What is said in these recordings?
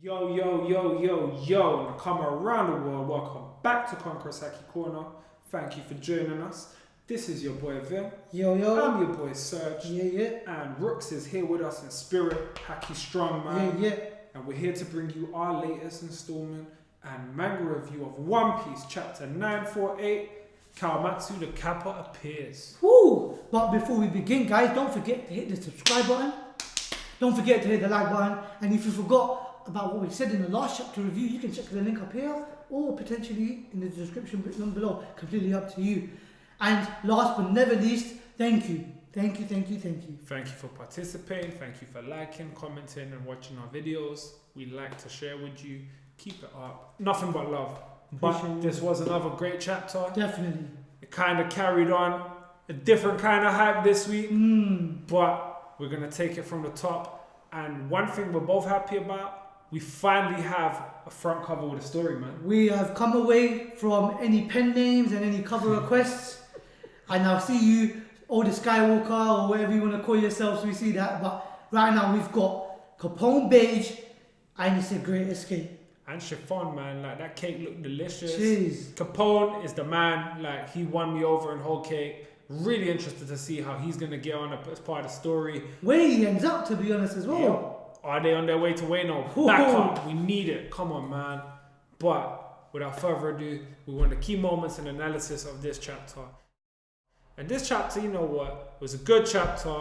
Yo, Nakama around the world, welcome back to Conquerors Haki Corner. Thank you for joining us. This is your boy Vin. Yo. I'm your boy Serge. Yeah. And Rooks is here with us in spirit, Haki Strong Man. Yeah. And we're here to bring you our latest installment and manga review of One Piece, chapter 948, Kawamatsu the Kappa appears. Woo! But before we begin, guys, don't forget to hit the subscribe button. Don't forget to hit the like button. And if you forgot about what we said in the last chapter review, you can check the link up here or potentially in the description down below. Completely up to you. And last but never least, thank you. Thank you. Thank you for participating. Thank you for liking, commenting, and watching our videos. We like to share with you. Keep it up. Nothing but love. But this was another great chapter. Definitely. It kind of carried on a different kind of hype this week. But we're going to take it from the top. And one thing we're both happy about, we finally have a front cover with a story, man. We have come away from any pen names and any cover requests. And I'll see you, or the Skywalker, or whatever you want to call yourselves, we see that. But right now we've got Capone Beige, and it's a great escape. And chiffon, man, like that cake looked delicious. Jeez. Capone is the man, like he won me over in whole cake. Really interested to see how he's gonna get on as part of the story. Where he ends up, to be honest, as well. Yo, are they on their way to Wano? Back up, we need it. Come on, man. But without further ado, we want the key moments and analysis of this chapter. And this chapter, you know what? It was a good chapter.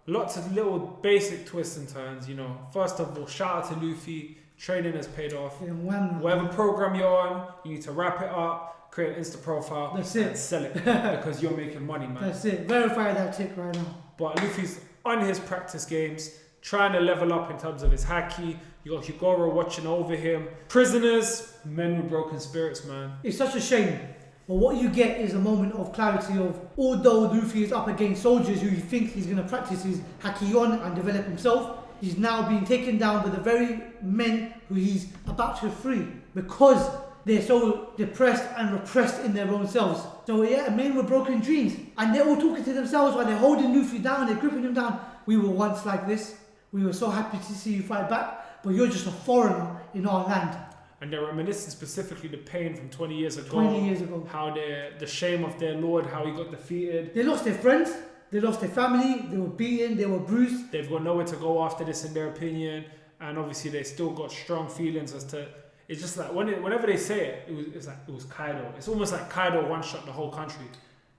Lots of little basic twists and turns, you know. First of all, shout out to Luffy. Training has paid off. Whatever program you're on, you need to wrap it up, create an Insta profile, That's it. And sell it because you're making money, man. That's it. Verify that tick right now. But Luffy's on his practice games, trying to level up in terms of his haki. You got Higoro watching over him. Prisoners, men with broken spirits, man. It's such a shame. But what you get is a moment of clarity of, although Luffy is up against soldiers who he thinks he's going to practice his haki on and develop himself, he's now being taken down by the very men who he's about to free because they're so depressed and repressed in their own selves. So yeah, men with broken dreams. And they're all talking to themselves while they're holding Luffy down, they're gripping him down. We were once like this. We were so happy to see you fight back, but you're just a foreigner in our land. And they're reminiscing specifically the pain from 20 years ago. 20 years ago. How the shame of their lord, how he got defeated. They lost their friends. They lost their family, they were beaten, they were bruised. They've got nowhere to go after this in their opinion. And obviously they still got strong feelings as to... It's just like, whenever they say it, it was Kaido. It's almost like Kaido one-shot the whole country.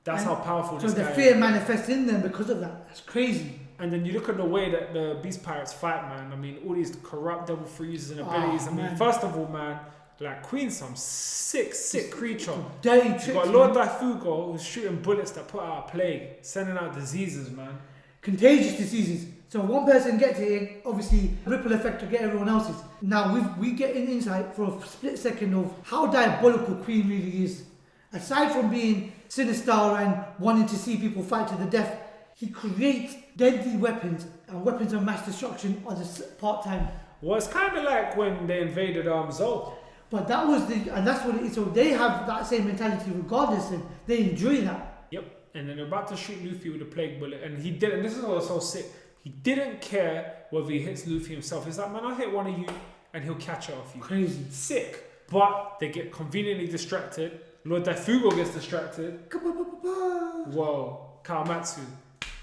That's how powerful this guy is. So the fear manifests in them because of that. That's crazy. And then you look at the way that the Beast Pirates fight, man. I mean, all these corrupt devil freezes and abilities. First of all, man, like Queen's some sick creature. Dirty tricks. You got Lord Daifugo who's shooting bullets that put out a plague, sending out diseases, man. Contagious diseases. So one person gets it, obviously ripple effect to get everyone else's. Now we get an insight for a split second of how diabolical Queen really is. Aside from being sinister and wanting to see people fight to the death, he creates deadly weapons and weapons of mass destruction as a part-time. Well, it's kind of like when they invaded Zou. But that was and that's what it is. So they have that same mentality regardless, and they enjoy that. Yep. And then they're about to shoot Luffy with a plague bullet, and he didn't. This is what was so sick. He didn't care whether he hits Luffy himself. He's like, man, I'll hit one of you, and he'll catch it off you. Crazy. Sick. But they get conveniently distracted. Lord Daifugo gets distracted. Whoa. Kawamatsu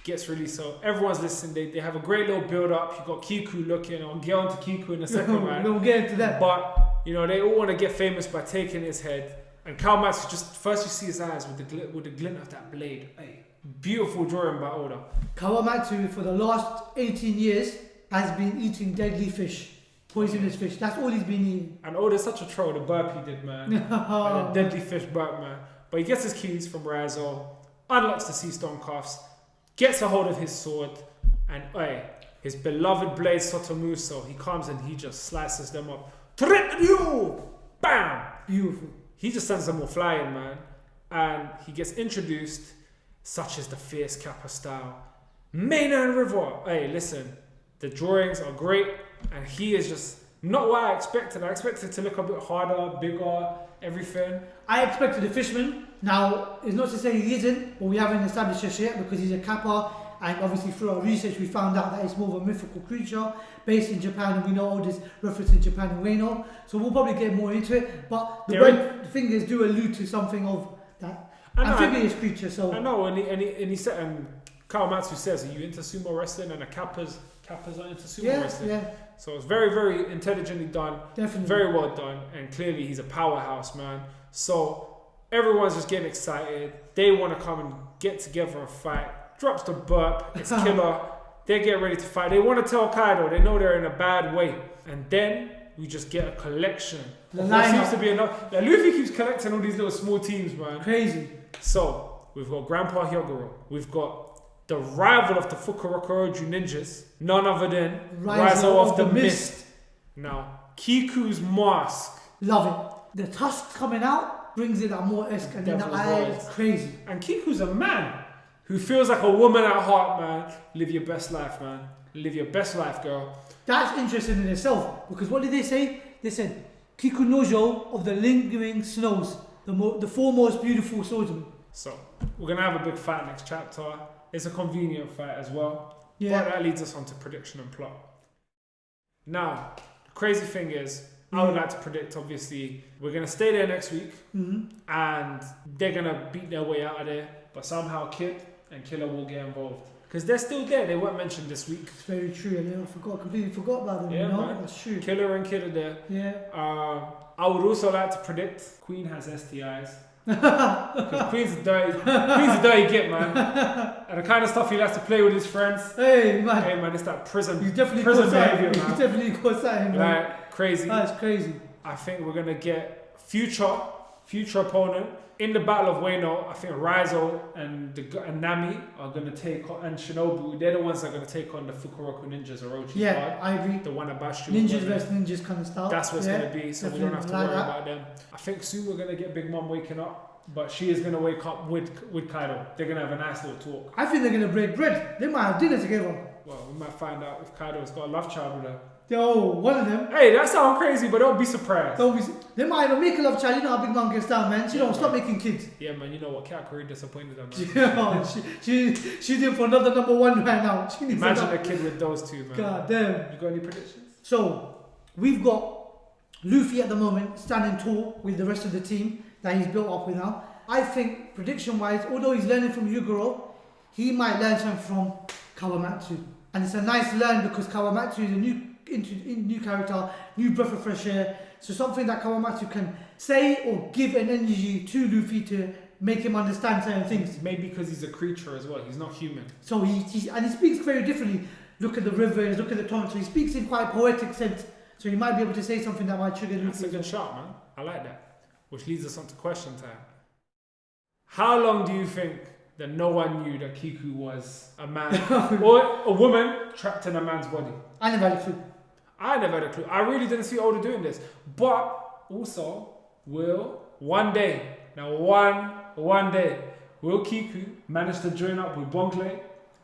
gets released. So everyone's listening. They have a great little build up. You got Kiku looking. I'll get on to Kiku in a second, man. We'll get into that. But you know, they all want to get famous by taking his head. And Kawamatsu just, first you see his eyes with the glint of that blade. Hey, beautiful drawing by Oda. Kawamatsu, for the last 18 years, has been eating deadly fish. Poisonous fish. That's all he's been eating. And Oda's such a troll, the burp he did, man. And the deadly fish burp, man. But he gets his keys from Razo, unlocks the sea stone cuffs, gets a hold of his sword, and his beloved blade Sotomuso, he comes and he just slices them up. Ryu! Bam! Beautiful. He just sends them all flying, man. And he gets introduced, such as the fierce Kappa style. Maina and River. Hey, listen, the drawings are great, and he is just not what I expected. I expected it to look a bit harder, bigger, everything. I expected a fisherman. Now, it's not to say he isn't, but we haven't established this yet because he's a Kappa, And obviously through our research we found out that it's more of a mythical creature based in Japan, and we know all this reference in Japan and Ueno. So we'll probably get more into it. But the red fingers do allude to something of that amphibious creature. So I know, and he said, and Kawamatsu says, "Are you into sumo wrestling?" And the Kappas are into sumo wrestling. Yeah. So it's very, very intelligently done. Definitely. Very well done, and clearly he's a powerhouse, man. So everyone's just getting excited. They want to come and get together and fight. Drops the burp. It's killer. They get ready to fight. They want to tell Kaido. They know they're in a bad way. And then we just get a collection. What seems to be enough. Like, Luffy keeps collecting all these little small teams, man. Crazy. So we've got Grandpa Hyogoro. We've got the rival of the Fukurokuroju ninjas, none other than Raizo of the Mist. Now, Kiku's mask. Love it. The tusk coming out brings it that more esque, and then the eye is crazy. And Kiku's a man who feels like a woman at heart, man. Live your best life, man. Live your best life, girl. That's interesting in itself, because what did they say? They said, Kiku Nojo of the lingering snows, the foremost beautiful swordsman. So, we're going to have a big fight next chapter. It's a convenient fight as well. Yeah. But that leads us on to prediction and plot. Now, the crazy thing is, I would like to predict, obviously, we're going to stay there next week, and they're going to beat their way out of there, but somehow Kid and Killer will get involved. Because they're still there, they weren't mentioned this week. It's very true, and I completely forgot about them, yeah, you know? Man. That's true. Killer and Kid are there. Yeah. I would also like to predict Queen has STIs. Because Queen's a dirty git, man. And the kind of stuff he likes to play with his friends. Hey, man. It's that prison behavior, man. You definitely got something, man. Like, crazy. That's crazy. I think we're going to get future opponent. In the Battle of Ueno, I think Raizo and Nami are going to take on, and Shinobu, they're the ones that are going to take on the Fukuroku ninjas, Orochi's guard. I agree. The one that bashed you. Ninjas versus ninjas kind of style. That's what it's going to be, so we don't have to worry about them. I think soon we're going to get Big Mom waking up, but she is going to wake up with Kaido. They're going to have a nice little talk. I think they're going to break bread. They might have dinner together. Well, we might find out if Kaido's got a love child with her. Yo, one of them. Hey, that sounds crazy, but don't be surprised. They might even make a love child. You know how Big Mom gets down, man. She don't stop making kids. Yeah, man. You know what? Katakuri disappointed her, man. Yeah, she's in for another number one right now. Imagine a kid with those two, man. God damn. You got any predictions? So, we've got Luffy at the moment standing tall with the rest of the team that he's built up with now. I think, prediction-wise, although he's learning from Yugoro, he might learn something from Kawamatsu. And it's a nice learn because Kawamatsu is a new character, new breath of fresh air. So something that Kawamatsu can say or give an energy to Luffy to make him understand certain things. Maybe because he's a creature as well. He's not human. So he speaks very differently. Look at the rivers, look at the torrents. So he speaks in quite a poetic sense. So he might be able to say something that might trigger Luffy. That's a good shot, man. I like that. Which leads us on to question time. How long do you think that no one knew that Kiku was a man or a woman trapped in a man's body? I never had a clue. I really didn't see Oda doing this. But also, will one day, will Kiku manage to join up with Bonkley,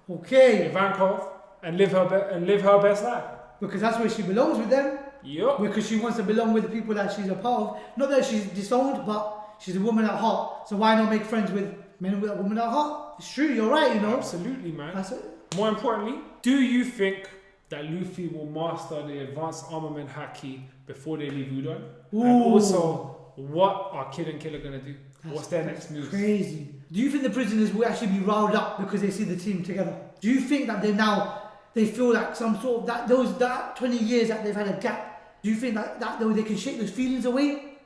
Ivankov, and live her best life? Because that's where she belongs with them. Yup. Because she wants to belong with the people that she's a part of. Not that she's disowned, but she's a woman at heart. So why not make friends with men with a woman at heart? It's true, you're right, you know. Absolutely, man. That's it. More importantly, do you think that Luffy will master the advanced armament Haki before they leave Udon? Ooh. And also, what are Kid and Killer gonna do? What's their next move? Crazy. Do you think the prisoners will actually be riled up because they see the team together? Do you think that they feel like some sort of that 20 years that they've had a gap? Do you think that they can shake those feelings away?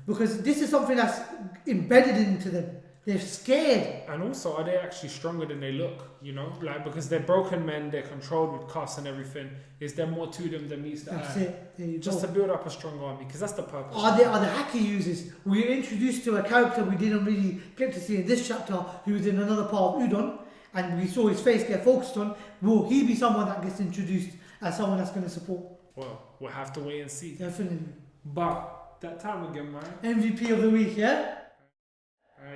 Because this is something that's embedded into them. They're scared. And also, are they actually stronger than they look? You know, like, because they're broken men, they're controlled with cuffs and everything. Is there more to them than meets the eye? That's it. There you Just go. to build up a strong army, because that's the purpose. Are the Haki users? We were introduced to a character we didn't really get to see in this chapter, who was in another part of Udon, and we saw his face get focused on. Will he be someone that gets introduced as someone that's going to support? Well, we'll have to wait and see. Definitely. But that time again, man. MVP of the week, yeah?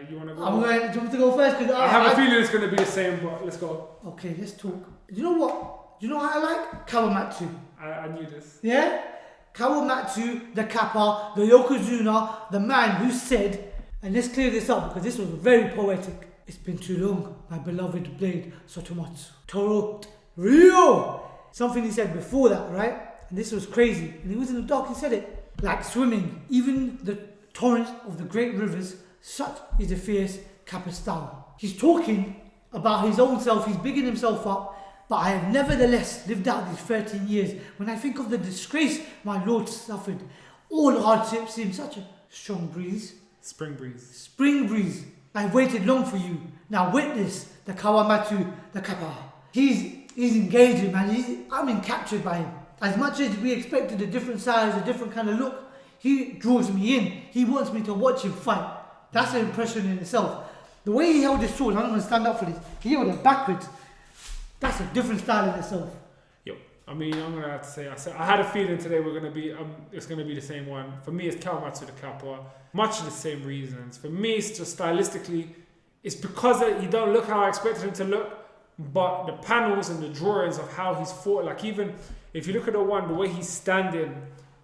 You want to go? Do you want me to go first? Cause I have a feeling it's going to be the same, but let's go. Okay, let's talk. Do you know what? Do you know what I like? Kawamatsu. I knew this. Yeah? Kawamatsu the Kappa, the Yokozuna, the man who said, and let's clear this up because this was very poetic. It's been too long, my beloved blade, Sotomatsu. Toro Rio! Something he said before that, right? And this was crazy. And he was in the dark, he said it. Like swimming, even the torrents of the great rivers, such is the fierce Kappa style. He's talking about his own self, he's bigging himself up, but I have nevertheless lived out these 13 years. When I think of the disgrace my lord suffered, all hardships seem such a strong breeze. Spring breeze. Spring breeze. I've waited long for you. Now witness the Kawamatsu the Kappa. He's engaging, man. I'm captured by him. As much as we expected a different size, a different kind of look, he draws me in. He wants me to watch him fight. That's an impression in itself. The way he held his sword, I'm going to stand up for this. He held it backwards. That's a different style in itself. Yo, I mean, I'm going to have to say, I had a feeling today it's going to be the same one. For me, it's Kawamatsu the Kappa. Much of the same reasons. For me, it's just stylistically, it's because he don't look how I expected him to look, but the panels and the drawings of how he's fought, like even if you look at the way he's standing,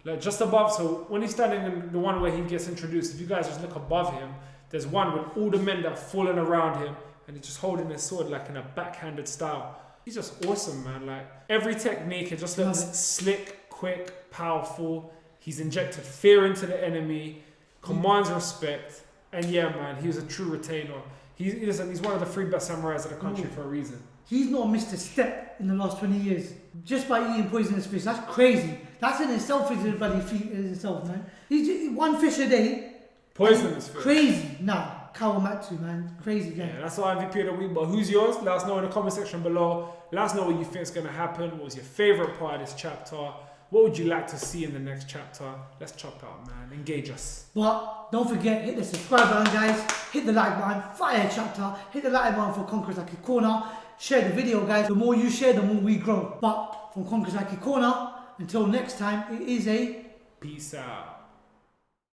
like just above, so when he's standing in the one where he gets introduced, if you guys just look above him, there's one with all the men that are falling around him and he's just holding his sword like in a backhanded style. He's just awesome, man. Like every technique, it just looks slick, quick, powerful. He's injected fear into the enemy, commands respect, and yeah, man, he was a true retainer. He's one of the 3 best samurais of the country for a reason. He's not missed a step in the last 20 years just by eating poisonous fish. That's crazy. That's in itself is a bloody feat in itself, man. He's one fish a day. Poisonous fish. Crazy. Nah, Kawamatsu, man. Crazy guy. Yeah, that's our MVP of the week. But who's yours? Let us know in the comment section below. Let us know what you think is going to happen. What was your favorite part of this chapter? What would you like to see in the next chapter? Let's chop out, man. Engage us. But don't forget, hit the subscribe button, guys. Hit the like button. Fire chapter. Hit the like button for Conquerors Haki Corner. Share the video, guys. The more you share, the more we grow. But from Conquerors Haki Corner, until next time, it is a peace out.